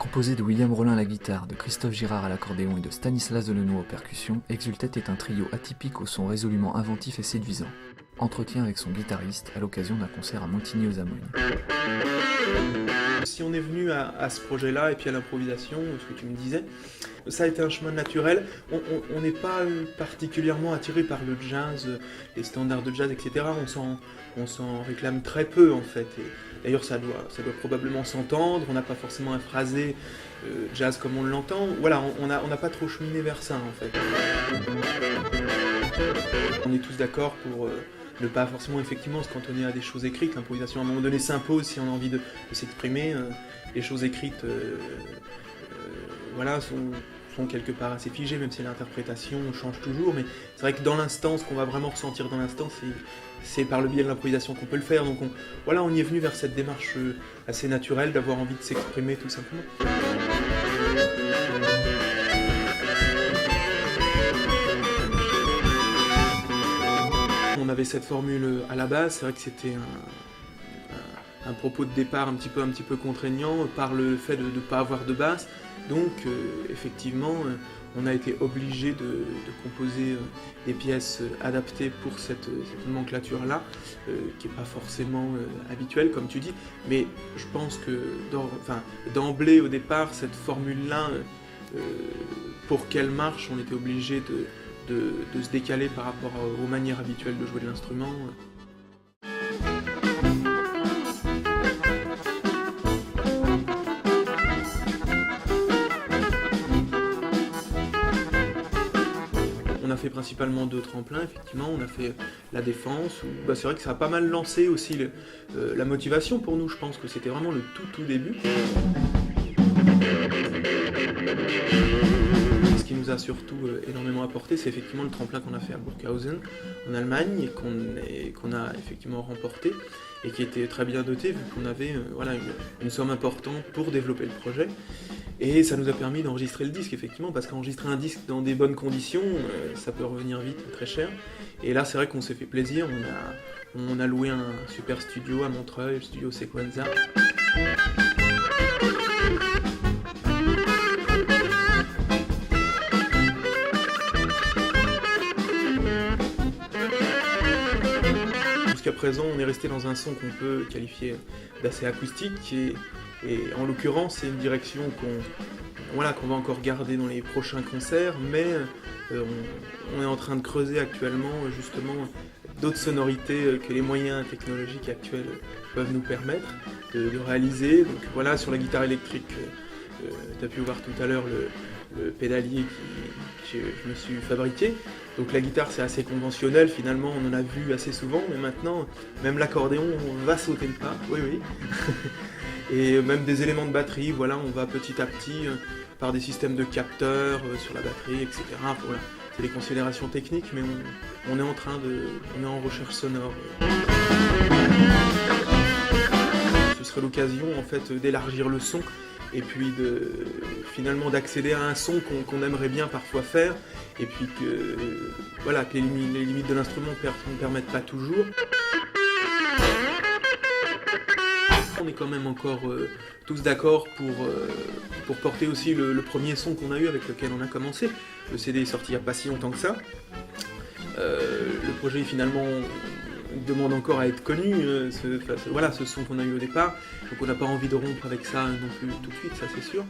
Composé de William Rollin à la guitare, de Christophe Girard à l'accordéon et de Stanislas Delanoë aux percussions, Exultet est un trio atypique au son résolument inventif et séduisant. Entretien avec son guitariste à l'occasion d'un concert à Montigny-aux-Amognes. Si on est venu à ce projet-là et puis à l'improvisation, ce que tu me disais, ça a été un chemin naturel. On n'est pas particulièrement attiré par le jazz, les standards de jazz, etc. On s'en réclame très peu en fait. D'ailleurs, ça doit probablement s'entendre. On n'a pas forcément un phrasé jazz comme on l'entend. Voilà, on n'a pas trop cheminé vers ça en fait. On est tous d'accord pour ne pas forcément effectivement se cantonner à des choses écrites. L'improvisation à un moment donné s'impose si on a envie de s'exprimer. Les choses écrites voilà, sont quelque part assez figées, même si l'interprétation change toujours. Mais c'est vrai que dans l'instant, ce qu'on va vraiment ressentir dans l'instant, c'est par le biais de l'improvisation qu'on peut le faire. Donc on y est venu vers cette démarche assez naturelle d'avoir envie de s'exprimer tout simplement. On avait cette formule à la base, c'est vrai que c'était un propos de départ un petit peu contraignant par le fait de ne pas avoir de basse. Donc effectivement, on a été obligé de composer des pièces adaptées pour cette nomenclature-là, qui n'est pas forcément habituelle, comme tu dis. Mais je pense que d'emblée, au départ, cette formule-là, pour qu'elle marche, on était obligé de se décaler par rapport aux manières habituelles de jouer de l'instrument. On a fait principalement 2 tremplins, effectivement. On a fait la Défense, où c'est vrai que ça a pas mal lancé aussi la motivation pour nous. Je pense que c'était vraiment le tout début. Ce qui nous a surtout énormément apporté, c'est effectivement le tremplin qu'on a fait à Burghausen, en Allemagne, et qu'on a effectivement remporté, et qui était très bien doté, vu qu'on avait une somme importante pour développer le projet. Et ça nous a permis d'enregistrer le disque, effectivement, parce qu'enregistrer un disque dans des bonnes conditions, ça peut revenir vite très cher. Et là, c'est vrai qu'on s'est fait plaisir, on a loué un super studio à Montreuil, le studio Sequenza. Jusqu'à présent, on est resté dans un son qu'on peut qualifier d'assez acoustique, et en l'occurrence, c'est une direction qu'on va encore garder dans les prochains concerts, mais on est en train de creuser actuellement justement d'autres sonorités que les moyens technologiques actuels peuvent nous permettre de réaliser. Donc voilà, sur la guitare électrique, tu as pu voir tout à l'heure le pédalier que je me suis fabriqué. Donc la guitare, c'est assez conventionnel, finalement on en a vu assez souvent, mais maintenant même l'accordéon va sauter le pas, oui. Et même des éléments de batterie, voilà, on va petit à petit par des systèmes de capteurs sur la batterie, etc. Voilà. C'est des considérations techniques, mais on est en recherche sonore. Ce serait l'occasion en fait d'élargir le son et puis finalement d'accéder à un son qu'on aimerait bien parfois faire, et puis que les limites de l'instrument ne permettent pas toujours. On est quand même encore tous d'accord pour porter aussi le premier son qu'on a eu, avec lequel on a commencé. Le CD est sorti il n'y a pas si longtemps que ça. Le projet finalement demande encore à être connu, ce son qu'on a eu au départ. Donc on n'a pas envie de rompre avec ça non plus tout de suite, ça c'est sûr.